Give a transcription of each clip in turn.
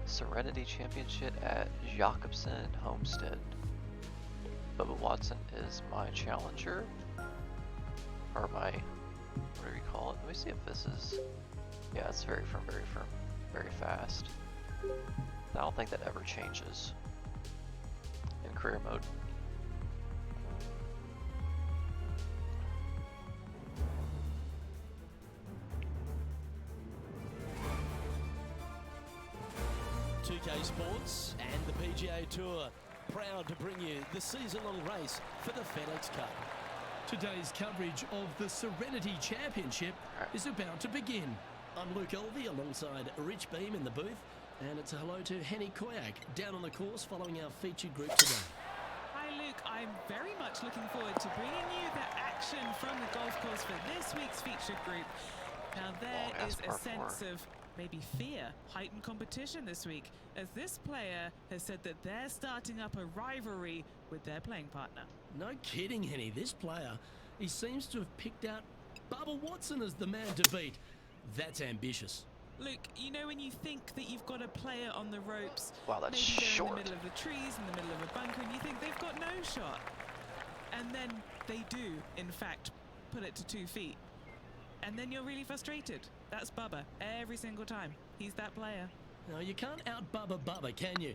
Serenity Championship at Jacobson, Homestead. Bubba Watson is my challenger, or my, what do we call it? Let me see if this is, yeah, it's very firm, very fast. I don't think that ever changes in career mode. Sports and the PGA Tour proud to bring you the season-long race for the FedEx Cup. Today's coverage of the Serenity Championship is about to begin. I'm Luke Elvey alongside Rich Beam in the booth, and it's a hello to Henny Koyak down on the course following our featured group today. Hi Luke, I'm very much looking forward to bringing you the action from the golf course for this week's featured group. Now there is a sense of maybe fear, heightened competition this week, as this player has said that they're starting up a rivalry with their playing partner. No kidding, Henny. This player, he seems to have picked out Bubba Watson as the man to beat. That's ambitious. Luke, you know when you think that you've got a player on the ropes, wow, that's maybe they're short. in the middle of the trees, in the middle of a bunker, and you think they've got no shot. And then they do, in fact, put it to 2 feet. And then you're really frustrated. That's Bubba every single time. He's that player. No, you can't out-Bubba Bubba, can you?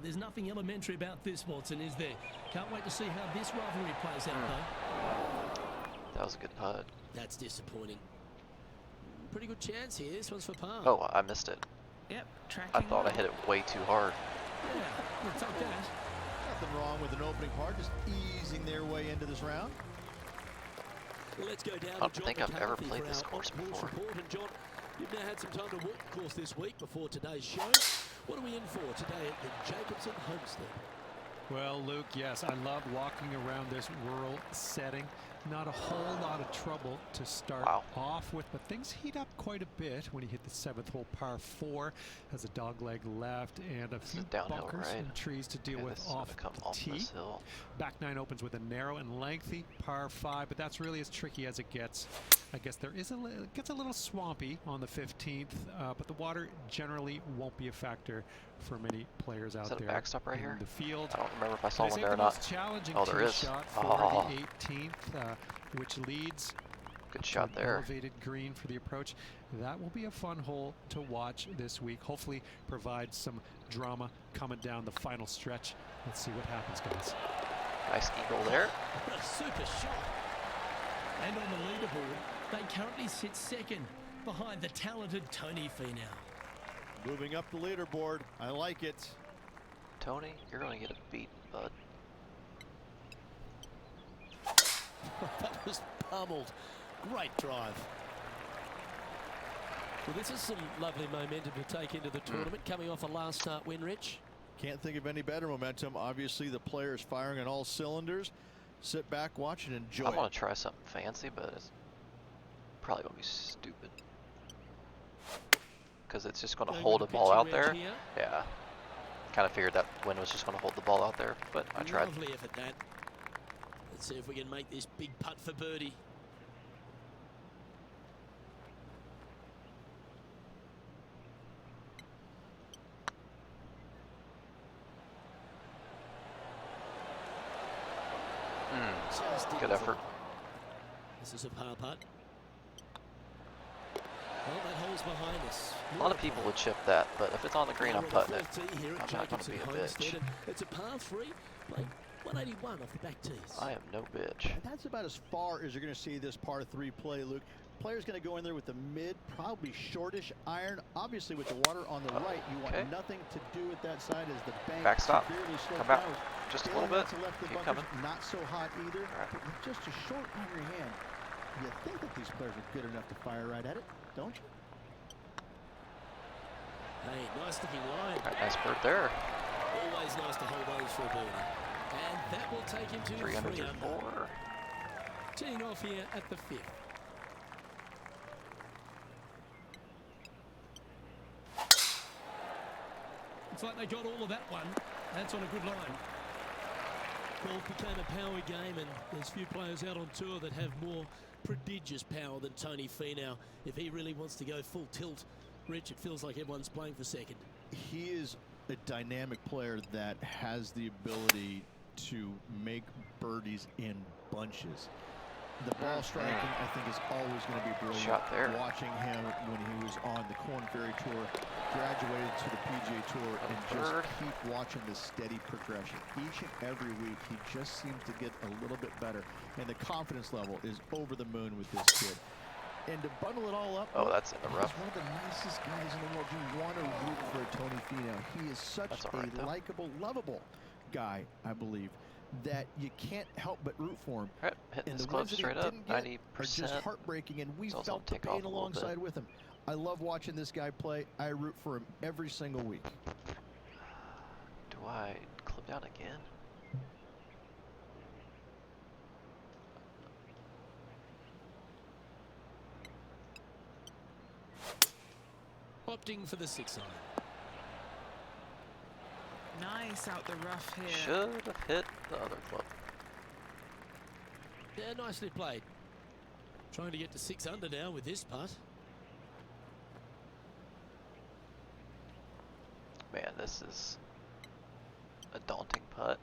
There's nothing elementary about this, Watson, is there? Can't wait to see how this rivalry plays out, though. That was a good putt. That's disappointing. Pretty good chance here. This one's for par. Oh, I missed it. Yep, tracking. I thought I hit it way too hard. Yeah, we'll take that. Nothing wrong with an opening part, just easing their way into this round. Well, let's go down I don't think I've ever played this course before. And John, you've now had some time to walk the course this week before today's show. What are we in for today at the Jacobson Homestead? Well, Luke, yes, I love walking around this rural setting. Not a whole lot of trouble to start off with, but things heat up quite a bit when you hit the 7th hole, par 4, has a dogleg left and a few bunkers and trees to deal with off the tee. Back 9 opens with a narrow and lengthy par 5, but that's really as tricky as it gets. I guess there is it gets a little swampy on the 15th, but the water generally won't be a factor for many players out there. Is that a backstop right here? The field. I don't remember if I saw one there or not. Oh, there is. Shot for the 18th, which leads. Good shot there. Elevated green for the approach. That will be a fun hole to watch this week. Hopefully, provide some drama coming down the final stretch. Let's see what happens, guys. Nice eagle there. What a super shot. And on the leaderboard, they currently sit second behind the talented Tony Finau. Moving up the leaderboard. I like it. Tony, you're going to get a beat, bud. That was pummeled. Great drive. Well, this is some lovely momentum to take into the tournament, coming off a last start win, Rich. Can't think of any better momentum. Obviously, the player is firing on all cylinders. Sit back, watch, and enjoy. I want to try something fancy, but it's probably going to be stupid. Because it's just going to hold the ball out there. Here. Yeah. Kind of figured that wind was just going to hold the ball out there, but I tried. Lovely effort, that. Let's see if we can make this big putt for birdie. Good effort. This is a par putt. Well, that hole's behind us. A lot of people would chip that, but if it's on the green, I'm putting it. I'm not going to be a bitch. It's a par 3, like 181 off the back tees. I am no bitch. That's about as far as you're going to see this par 3 play, Luke. Player's going to go in there with the mid, probably shortish iron. Obviously, with the water on the right, you want nothing to do with that side as the bank backstop. severely slopes Come out. down. Just a little bit. Keep coming. Not so hot either. But with just a short on your hand, you think that these players are good enough to fire right at it, don't you? Hey, nice looking line. Nice bird there. Always nice to hold those for a birdie. And that will take him to 3 under. Teeing off here at the 5th. Looks like they got all of that one. That's on a good line. Golf became a power game, and there's few players out on tour that have more prodigious power than Tony Finau. If he really wants to go full tilt, Rich, it feels like everyone's playing for second. He is a dynamic player that has the ability to make birdies in bunches. The ball striking, I think, is always going to be brilliant. Shot there. Watching him when he was on the Korn Ferry Tour, graduated to the PGA Tour, and just keep watching the steady progression. Each and every week, he just seems to get a little bit better, and the confidence level is over the moon with this kid. And to bundle it all up, that's in the rough. he's one of the nicest guys in the world. You want to root for Tony Finau. He is such a likable, lovable guy, I believe, that you can't help but root for him. Right, hitting this club straight up, 90%. Are just heartbreaking, and we felt the pain alongside with him. I love watching this guy play. I root for him every single week. Do I clip down again? Opting for the 6-iron. Nice out the rough here. Should have hit the other club. Yeah, nicely played. Trying to get to 6 under now with this putt. Man, this is a daunting putt.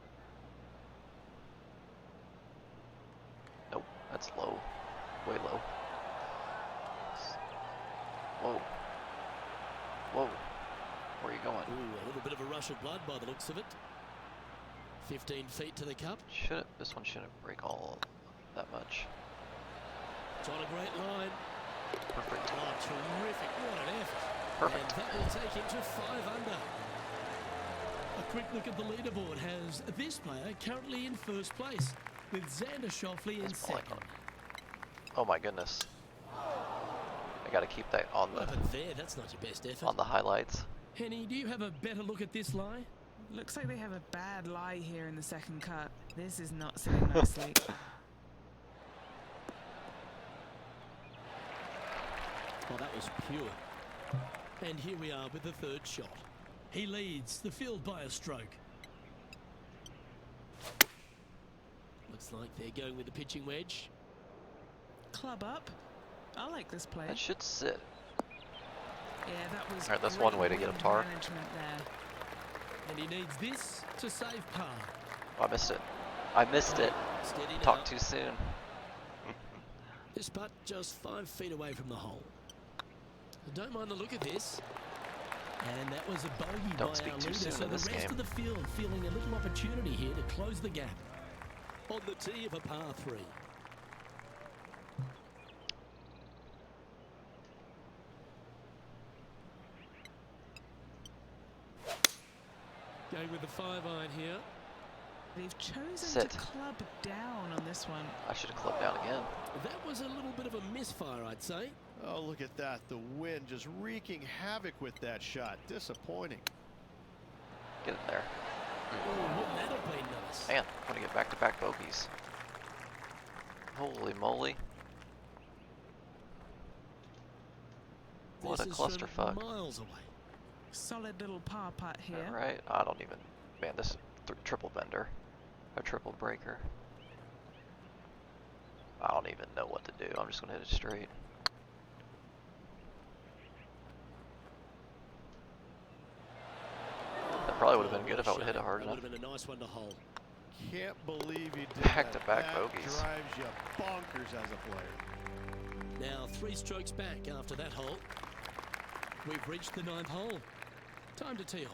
Nope, that's low. Way low. Whoa. Whoa. Where are you going? Ooh, a little bit of a rush of blood by the looks of it. 15 feet to the cup. This one shouldn't break all that much. It's on a great line. Perfect. Oh, terrific. What an effort. Perfect. And that will take him to 5 under. A quick look at the leaderboard has this player currently in first place, with Xander Schauffele in second. Oh my goodness. I gotta keep that on the there, that's not your best effort. on the highlights. Henny, do you have a better look at this lie? Looks like they have a bad lie here in the second cut. This is not sitting nicely. Well, that was pure. And here we are with the third shot. He leads the field by a stroke. Looks like they're going with the pitching wedge. Club up. I like this play. That should sit. Yeah, that was. Alright, that's one way to get him tar. Management there. And he needs this to save par. Oh, I missed it. I missed it. Steady now. Talked too soon. This putt just 5 feet away from the hole. Don't mind the look of this. And that was a bogey by our leader, so the rest of the field feeling a little opportunity here to close the gap. On the tee of a par 3. Going with the 5-iron here. They've chosen to club down on this one. I should have clubbed down again. That was a little bit of a misfire, I'd say. Oh, look at that. The wind just wreaking havoc with that shot. Disappointing. Get in there. Oh, wouldn't that have been nice? Man, I'm gonna get back-to-back bogeys. Holy moly. What a clusterfuck. Miles away. Solid little par putt here. All right, I don't even. Man, this is triple bender, a triple breaker. I don't even know what to do. I'm just gonna hit it straight. That probably would have been good if I would have hit it hard enough. That would have been a nice one to hold. Can't believe you did Back-to-back that. bogeys. Drives you bonkers as a player. Now 3 strokes back after that hole. We've reached the 9th hole. Time to tee off.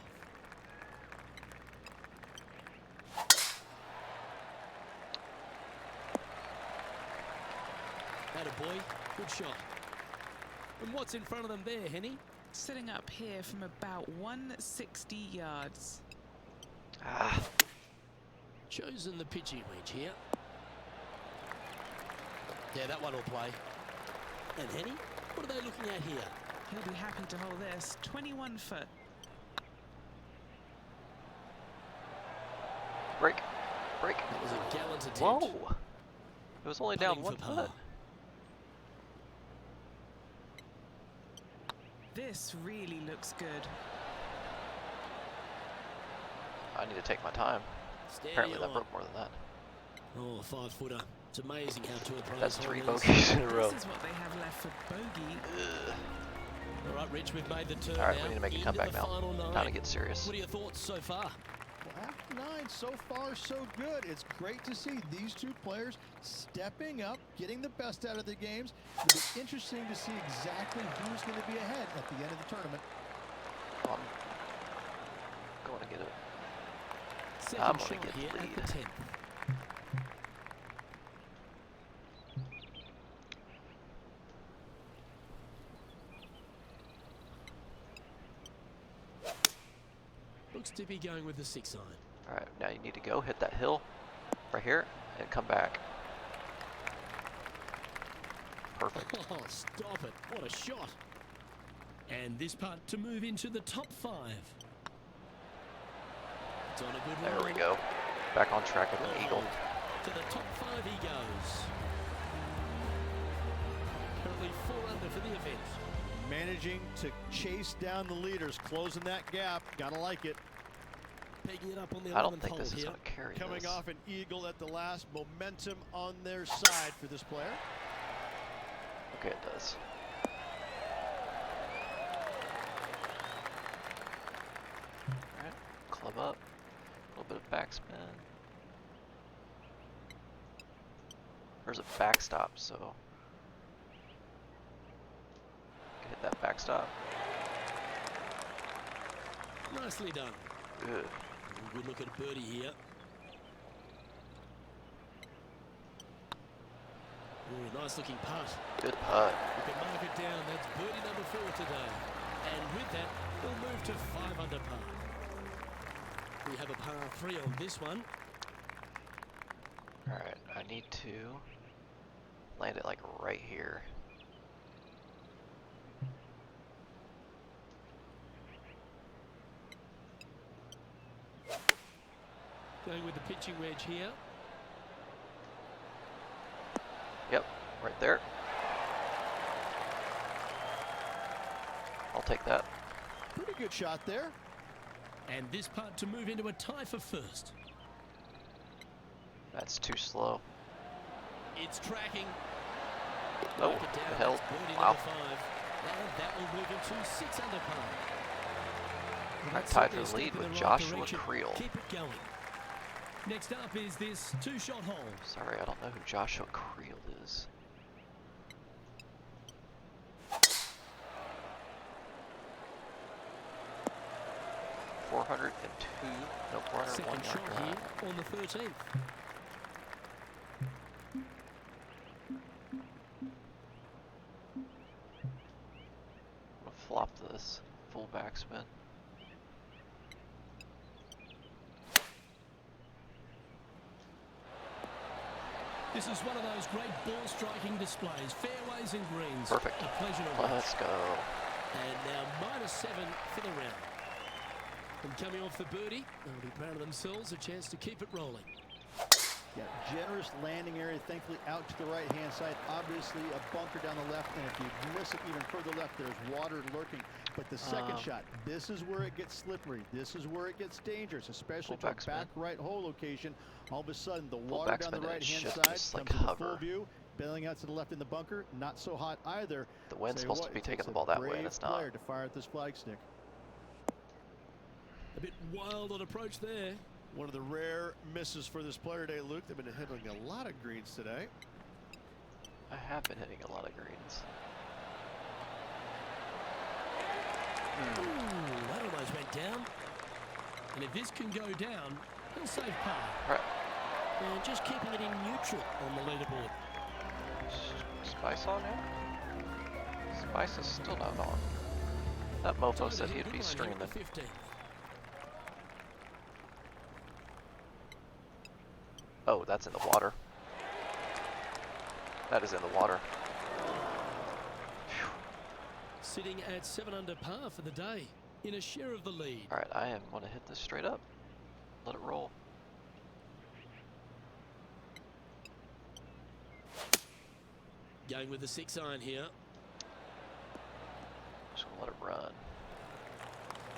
Attaboy, good shot. And what's in front of them there, Henny? Sitting up here from about 160 yards. Ah. Chosen the pitching wedge here. Yeah, that one will play. And Henny, what are they looking at here? He'll be happy to hold this. 21 foot. Break. Break. That was a gallant attempt. Whoa. It was only down 1 foot. This really looks good. I need to take my time. Steady Apparently that on. broke more than that. Oh, a 5-footer. It's amazing how 2 of the pros That's 3 hold this. bogeys in a row. This is what they have left for bogey. Ugh. All right, Rich, we've made the turn. All right, now we need to make a into comeback the now. final 9. Time to get serious. What are your thoughts so far? Well, after 9, so far, so good. It's great to see these two players stepping up, getting the best out of the games. It'll be interesting to see exactly who's going to be ahead at the end of the tournament. I'm going to get it. Second I'm going shot to get here the at lead. the 10th. Looks to be going with the 6 iron. All right, now you need to go hit that hill right here and come back. Perfect. Oh, stop it. What a shot. And this putt to move into the top 5. It's on a good There roll. we go. Back on track with an eagle. To the top 5 he goes. Currently 4 under for the event. Managing to chase down the leaders, closing that gap. Gotta like it. Pegging it up on the 11th I don't think hole this is here. going to carry Coming this. off an eagle at the last, momentum on their side for this player. Okay, it does. Alright, club up. A little bit of backspin. There's a backstop, so hit that backstop. Nicely done. Good. Good look at birdie here. Ooh, nice looking putt. Good putt. We can mark it down. That's birdie number 4 today. And with that, we'll move to 5 under par. We have a par 3 on this one. Alright, I need to land it like right here. Going with the pitching wedge here. Yep, right there. I'll take that. Pretty good shot there. And this putt to move into a tie for first. That's too slow. It's tracking. Oh, Mark it down. the hell. That's birdie Wow. number 5. And that will move into 6 under par. I That's tied certainly for a the lead step in with the right Joshua direction. Creel. Keep it going. Next up is this 2-shot hole. Sorry, I don't know who Joshua Creel is. No, 401 Second shot yard here drive. on the 13th. I'm gonna flop this full backspin. This is one of those great ball striking displays. Fairways and greens. Perfect. A pleasure to watch. Let's go. And now -7 for the round. And coming off the birdie, they'll be proud of themselves. A chance to keep it rolling. Yeah, generous landing area, thankfully out to the right-hand side. Obviously a bunker down the left, and if you miss it even further left, there's water lurking. But the second shot, this is where it gets slippery. This is where it gets dangerous, especially to a back right hole location. All of a sudden, the water down the right-hand side comes like to the hover. full view. Bailing out to the left in the bunker, not so hot either. The wind's supposed to be taking the ball that way, and it's not. Player to fire at this flag stick. A bit wild on approach there. One of the rare misses for this player today, Luke. They've been hitting a lot of greens today. I have been hitting a lot of greens. Ooh, that almost went down. And if this can go down, he'll save par. Right. And just keeping it in neutral on the leaderboard. Spice on here? Spice is still not on. That mofo said he'd be streaming. 15th. Oh, that's in the water. That is in the water. Phew. Sitting at 7 under par for the day, in a share of the lead. Alright, I am going to hit this straight up. Let it roll. Going with the 6 iron here. Just going to let it run.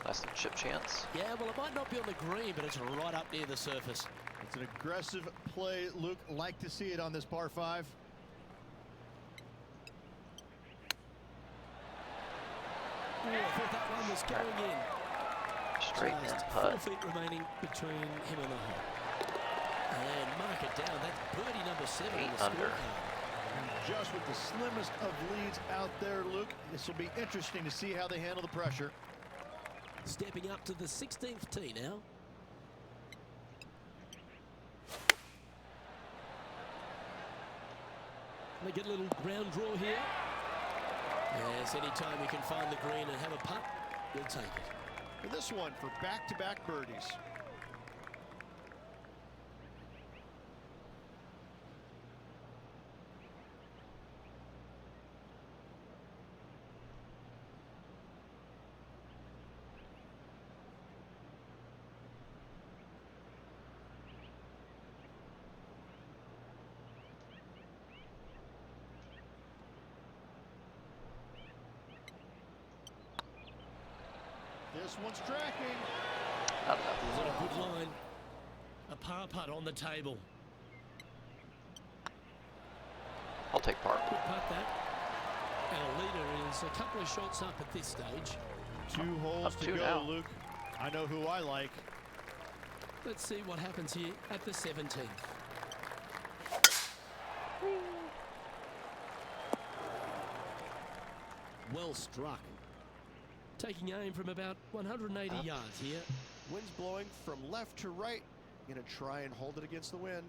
Nice little chip chance. Yeah, well, it might not be on the green, but it's right up near the surface. It's an aggressive play, Luke. Like to see it on this par 5. Oh, I thought that one was going in. Straight in Just putt. 4 feet remaining between him and the hole. And mark it down. That's birdie number 7 on the 8 under. scorecard. And just with the slimmest of leads out there, Luke, this will be interesting to see how they handle the pressure. Stepping up to the 16th tee now. They get a little ground draw here. Yes, anytime you can find the green and have a putt, you'll take it. For this one, for back-to-back birdies. This one's tracking. Not enough. Is it a good line? A par putt on the table. I'll take par. Good putt that. Our leader is a couple of shots up at this stage. 2 holes Up to 2 go, now. Luke. I know who I like. Let's see what happens here at the 17th. Well struck. Taking aim from about 180 yards here. Wind's blowing from left to right. Gonna try and hold it against the wind.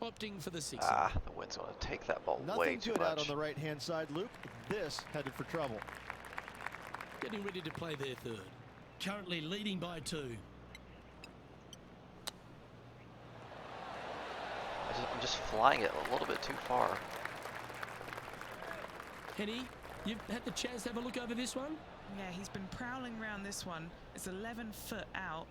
Opting for the 6. Ah, the wind's going to take that ball way Nothing too good much. out on the right-hand side, Luke. This headed for trouble. Getting ready to play their third. Currently leading by 2. I'm just flying it a little bit too far. Henny, you've had the chance to have a look over this one? Yeah, he's been prowling around this one. It's 11 foot out.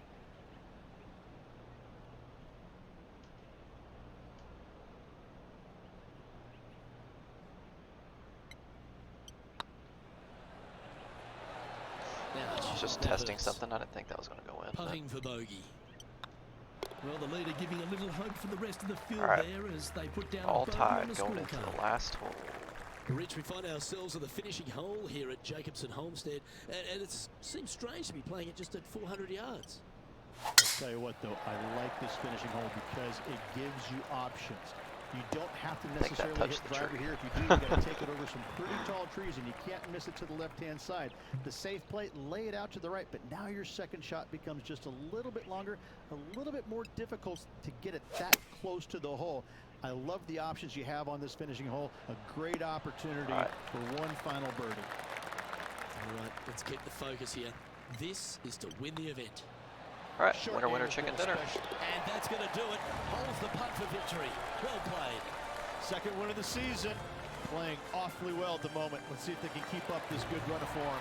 Now, Just that testing hurts. something. I didn't think that was going to go in. but- Putting for bogey. Well, the leader giving a little hope for the rest of the field All right. there as they put down All a bogey on tied the going into the scorecard. last hole. Rich, we find ourselves at the finishing hole here at Jacobson Homestead, and it seems strange to be playing it just at 400 yards. I'll tell you what, though, I like this finishing hole because it gives you options. You don't have to think that necessarily touched hit the driver tree. here. If you do, you got to take it over some pretty tall trees, and you can't miss it to the left-hand side. The safe play, lay it out to the right, but now your second shot becomes just a little bit longer, a little bit more difficult to get it that close to the hole. I love the options you have on this finishing hole. A great opportunity for one final birdie. All right, let's keep the focus here. This is to win the event. All right, Short winner, game winner, has chicken been a dinner. special. And that's going to do it. Holds the putt for victory. Well played. Second win of the season. Playing awfully well at the moment. Let's see if they can keep up this good run of form.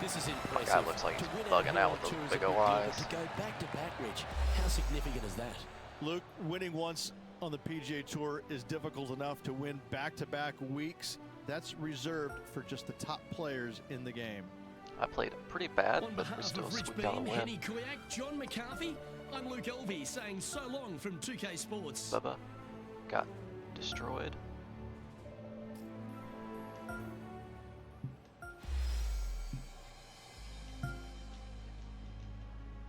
This is My impressive. guy looks like To he's win bugging here out on with those tour is a big big ol' deal, but eyes. to go back to back, Rich, how significant is that? Luke, winning once on the PGA Tour is difficult enough. To win back-to-back weeks, that's reserved for just the top players in the game. I played pretty bad, On but we behalf still of Rich squeaked out a Beam, win. Henny Kuyak, John McCarthy, I'm Luke Elvey saying so long from 2K Sports. Bubba got destroyed.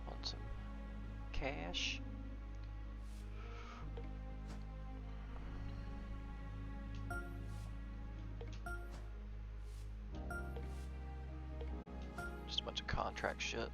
Want some cash? Just a bunch of contract shit.